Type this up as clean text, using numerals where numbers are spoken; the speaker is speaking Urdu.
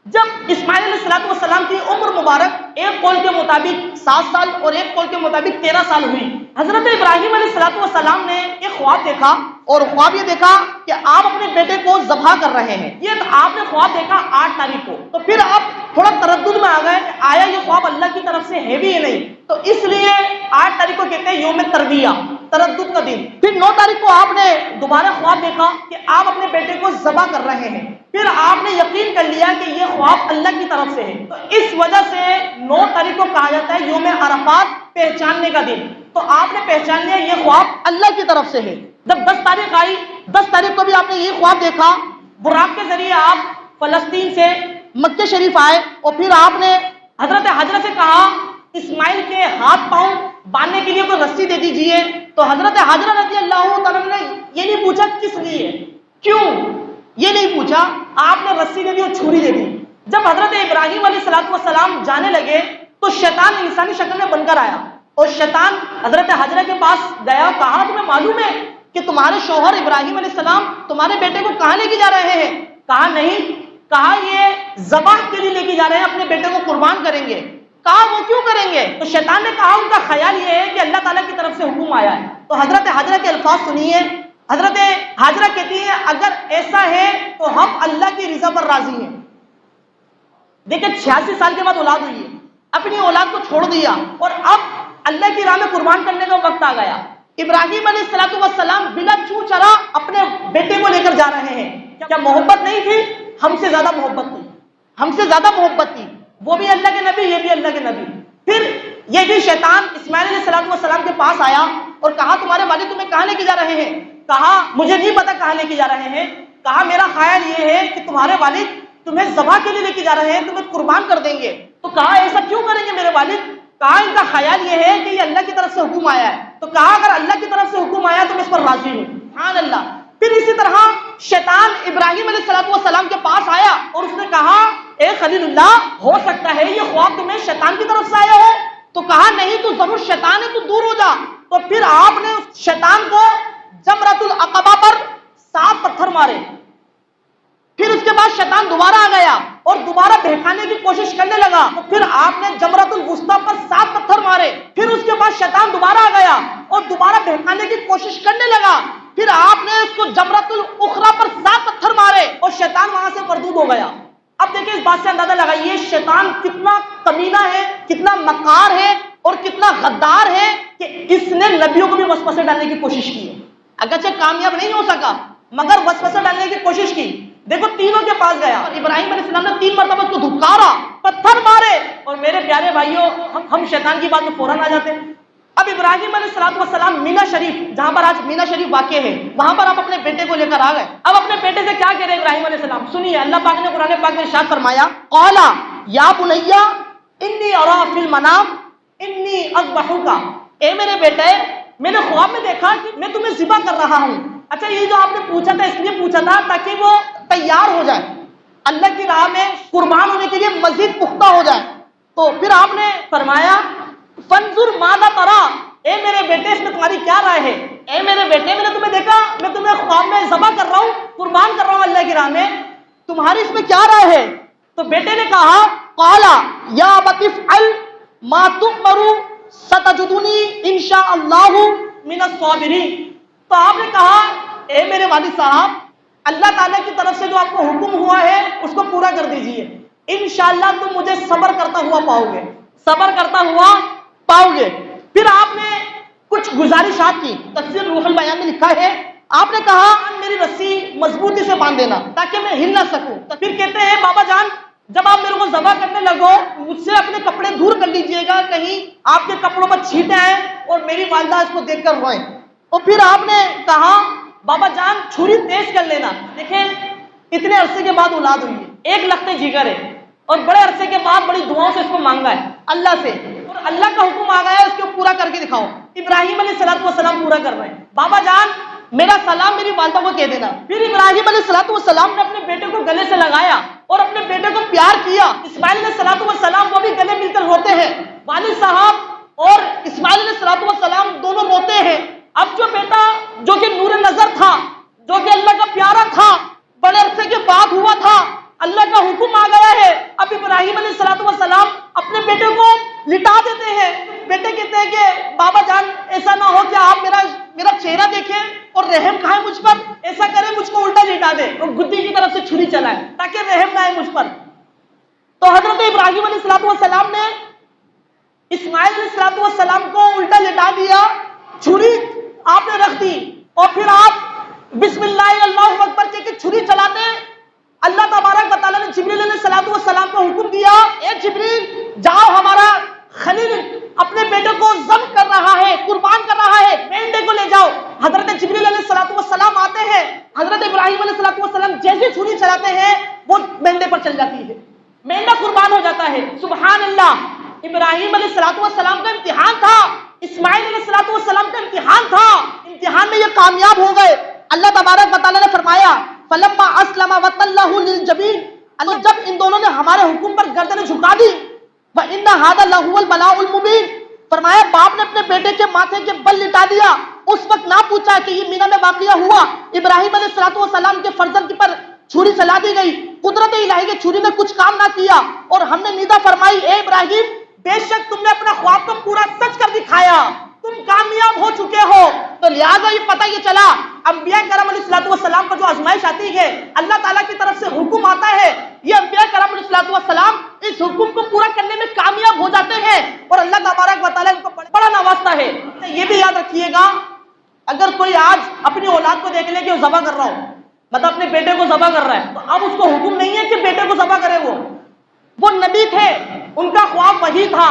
جب اسماعیل علیہ السلام کی عمر مبارک ایک قول کے مطابق 7 سال اور ایک قول کے مطابق 13 سال ہوئی، حضرت ابراہیم علیہ السلام نے ایک خواب دیکھا، اور خواب یہ دیکھا کہ آپ اپنے بیٹے کو ذبح کر رہے ہیں۔ یہ آپ نے خواب دیکھا 8 تاریخ کو، تو پھر آپ تھوڑا تردد میں آ گئے کہ آیا یہ خواب اللہ کی طرف سے ہے بھی یا نہیں، تو اس لیے 8 تاریخ کو کہتے ہیں یوم ترویہ، تردد کا دن۔ پھر 9 تاریخ کو آپ نے دوبارہ خواب دیکھا کہ آپ اپنے بیٹے کو ذبح کر رہے ہیں، پھر آپ نے یقین کر لیا کہ یہ خواب اللہ کی طرف سے ہے، تو اس وجہ سے 9 تاریخ کو کہا جاتا ہے یوم عرفات، پہچاننے کا دن۔ تو آپ نے پہچان لیا یہ خواب اللہ کی طرف سے ہے۔ جب 10 تاریخ آئی، 10 تاریخ کو بھی آپ نے یہ خواب دیکھا، براق کے ذریعے آپ فلسطین سے مکہ شریف آئے، اور پھر آپ نے حضرت حجرہ سے کہا اسماعیل کے ہاتھ پاؤں باندھنے کے لیے کوئی رسی دے دیجیے، تو حضرت حجرہ رضی اللہ تعالیٰ نے یہ نہیں پوچھا کس لیے، کیوں، یہ نہیں پوچھا، آپ نے رسی دے دی اور چھری دے دی۔ جب حضرت ابراہیم علیہ السلام جانے لگے تو شیطان انسانی شکل میں بن کر آیا، اور شیطان حضرت حجرہ کے پاس گیا، کہا تمہیں معلوم ہے کہ تمہارے شوہر ابراہیم علیہ السلام تمہارے بیٹے کو کہاں لے کے جا رہے ہیں؟ کہا نہیں، کہا یہ ذبح کے لیے لے کے جا رہے ہیں، اپنے بیٹے کو قربان کریں گے۔ کہا وہ کیوں کریں گے؟ تو شیطان نے کہا ان کا خیال یہ ہے کہ اللہ تعالیٰ کی طرف سے حکم آیا ہے۔ تو حضرت حجرہ کے الفاظ سنیے، حضرت حجرہ کہتی ہیں اگر ایسا ہے تو ہم اللہ کی رضا پر راضی ہیں۔ دیکھیں 86 سال کے بعد اولاد ہوئی ہے، اپنی اولاد کو چھوڑ دیا، اور اب اللہ کی راہ میں قربان کرنے کا وقت آ گیا۔ ابراہیم علیہ السلام بلا چو چرا اپنے بیٹے کو لے کر جا رہے ہیں۔ کیا محبت نہیں تھی؟ ہم سے زیادہ محبت تھی، ہم سے زیادہ محبت تھی۔ وہ بھی اللہ کے نبی، یہ بھی اللہ کے نبی۔ پھر یہ بھی شیطان اسماعیل علیہ السلام کے پاس آیا اور کہا تمہارے والد تمہیں کہاں لے کے جا رہے ہیں؟ کہا مجھے نہیں پتا کہاں لے کے جا رہے ہیں۔ کہا میرا خیال یہ ہے کہ تمہارے والد تمہیں ذبح کے لیے لے کے جا رہے ہیں، تمہیں قربان کر دیں گے۔ تو کہا ایسا کیوں کریں گے میرے والد؟ کہا ان کا خیال یہ ہے کہ یہ اللہ کی طرف سے حکم آیا ہے۔ تو کہا اگر اللہ کی طرف سے حکم آیا تو میں اس پر راضی ہوں۔ سبحان اللہ۔ پھر اسی طرح شیطان ابراہیم علیہ السلام کے پاس آیا اور اس نے کہا اے خلیل اللہ، ہو سکتا ہے یہ خواب تمہیں شیطان کی طرف سے آیا ہو؟ تو کہا نہیں، تو ضرور شیطان ہے، تو دور ہو جا۔ تو پھر آپ نے شیطان کو جمرۃ العقبہ پر 7 پتھر مارے۔ پھر اس کے بعد شیطان دوبارہ آ گیا اور دوبارہ بہکانے کی کوشش کرنے لگا، تو پھر آپ نے جمرۃ الوسطیٰ پر 7 پتھر مارے۔ پھر اس کے بعد شیطان دوبارہ آ گیا اور دوبارہ بہکانے کی کوشش کرنے لگا، پھر آپ نے اس کو جمرۃ الاخری پر 7 پتھر مارے اور شیطان وہاں سے مردود ہو گیا۔ اب دیکھیں اس بات سے اندازہ لگائیے شیطان کتنا کمینہ ہے، کتنا مکار ہے اور کتنا غدار ہے کہ اس نے نبیوں کو بھی وسوسے ڈالنے کی کوشش کی ہے۔ اگرچہ کامیاب نہیں ہو سکا مگر وسوسے ڈالنے کی کوشش کی۔ دیکھو تینوں کے پاس گیا اور ابراہیم علیہ السلام نے 3 مرتبہ اس کو دھکارا، پتھر مارے، اور میرے پیارے بھائیوں ہم شیطان کی بات میں فوراً آ جاتے ہیں۔ اب ابراہیم علیہ السلام مینا شریف، جہاں پر آج مینا شریف واقع ہے، وہاں پر آپ اپنے بیٹے کو لے کر آ گئے۔ اب اپنے بیٹے سے کیا کہہ رہے ابراہیم علیہ السلام؟ سنیے، اللہ پاک نے قرآن پاک میں ارشاد فرمایا قال یا بنی انی ارا فی المنام انی اذبحک، اے میرے بیٹے میں نے خواب میں دیکھا کہ میں تمہیں ذبح کر رہا ہوں۔ اچھا یہ جو آپ نے پوچھا تھا اس لیے پوچھا تھا تاکہ وہ تیار ہو جائے، اللہ کی راہ میں قربان ہونے کے لیے مزید پختہ ہو جائے۔ تو پھر آپ نے فرمایا فانظر ماذا ترى، اے میرے بیٹے اس میں تمہاری کیا رائے ہے؟ اے میرے بیٹے میں نے تمہیں دیکھا، میں تمہیں خواب میں ذبح کر رہا ہوں، قربان کر رہا ہوں اللہ کی راہ میں، تمہاری اس میں کیا رائے ہے؟ تو بیٹے نے کہا قال یا ابت افعل ما تؤمر ستجدنی ان شاء اللہ من الصابرین۔ تو آپ نے کہا اے میرے والد صاحب، اللہ تعالیٰ کی طرف سے جو آپ کو حکم ہوا ہے اس کو پورا کر دیجئے، انشاءاللہ تم مجھے صبر کرتا ہوا پاؤ گے، صبر کرتا ہوا پاؤ گے۔ پھر آپ نے کچھ گزارشات کی، تفسیر روح البیان میں لکھا ہے آپ نے کہا میری رسی مضبوطی سے باندھ دینا تاکہ میں ہل نہ سکوں۔ تو پھر کہتے ہیں بابا جان جب آپ میرے کو ذبح کرنے لگو مجھ سے اپنے کپڑے دور کر لیجئے گا، کہیں آپ کے کپڑوں پر چھینٹیں آئیں اور میری والدہ اس کو دیکھ کر روئیں۔ اور پھر آپ نے کہا بابا جان چھری تیز کر لینا۔ دیکھیں اتنے عرصے کے بعد اولاد ہوئی ہے، ایک لخت جگر ہے، اور بڑے عرصے کے بعد بڑی دعاؤں سے اس کو مانگا ہے اللہ سے، اور اللہ کا حکم آ گیا ہے اس کو پورا کر کے دکھاؤ۔ ابراہیم علیہ السلام پورا کر رہے ہیں، بابا جان میرا سلام میری والدہ کو کہہ دینا۔ پھر ابراہیم علیہ السلام نے اپنے بیٹے کو گلے سے لگایا اور اپنے بیٹے کو پیار کیا۔ اسماعیل علیہ السلام وہ بھی گلے مل کر روتے ہیں، والد صاحب اور اسماعیل علیہ السلام دونوں روتے ہیں۔ اب جو بیٹا جو کہ نور نظر تھا، جو کہ اللہ کا پیارا تھا، بڑے عرصے کے بعد ہوا تھا، اللہ کا حکم آ گیا ہے چلائے تاکہ رحم نہ آئے مجھ پر۔ تو حضرت ابراہیم علیہ السلام نے اسماعیل علیہ السلام کو الٹا لٹا دیا، چھری آپ نے رکھ دی، اور پھر آپ بسم اللہ اللہ اکبر کہہ کے چھری چلاتے۔ اللہ تبارک و تعالیٰ نے جبریل علیہ السلام کو حکم دیا، اے جبریل جاؤ، ہمارا خلیل اپنے بیٹے کو ذبح کر رہا ہے، قربان کر رہا ہے، مینڈے کو لے جاؤ۔ حضرت جبریل علیہ السلام آتے ہیں، حضرت ابراہیم علیہ السلام جیسے چھری چلاتے ہیں وہ مینڈے پر چل جاتی ہے، مینڈا قربان ہو جاتا ہے۔ سبحان اللہ، ابراہیم علیہ السلام کا امتحان تھا، اسماعیل علیہ السلام کا امتحان تھا، امتحان میں یہ کامیاب ہو گئے۔ اللہ تبارک و تعالیٰ نے فرمایا فَلَمَّا أَسْلَمَ وَتَلَّهُ لِلْجَبِينِ، اللہ جب ان دونوں نے ہمارے حکم پر گردنیں جھکا دی، وَإِنَّ هَذَا لَهُوَ الْبَلَاءُ الْمُبِينُ، فرمایا باپ نے اپنے بیٹے کے ماتھے کے بل لٹا دیا، اس وقت نہ پوچھا کہ یہ مینا میں واقعہ ہوا، ابراہیم علیہ السلام کے فرزند پر چھری چلا دی گئی، قدرت الہی کی چھری نے کچھ کام نہ کیا، اور ہم نے ندا فرمائی اے ابراہیم بے شک تم نے اپنا خواب کو پورا سچ کر دکھایا، تم کامیاب ہو چکے ہو۔ تو لہٰذا یہ پتہ یہ چلا انبیاء کرام علیہ السلام پر جو آزمائش آتی ہے، اللہ تعالیٰ کی طرف سے حکم آتا ہے، یہ انبیاء کرام علیہ السلام اس حکم کو پورا کرنے میں کامیاب ہو جاتے ہیں، اور اللہ تبارک و تعالیٰ ان کو بڑا نوازتا ہے۔ یہ بھی یاد رکھیے گا، اگر کوئی آج اپنی اولاد کو دیکھ لے کہ وہ ذبح کر رہا ہو، مطلب اپنے بیٹے کو ذبح کر رہا ہے، تو اب اس کو حکم نہیں ہے کہ بیٹے کو ذبح کرے، وہ نبی تھے، ان کا خواب وہی تھا۔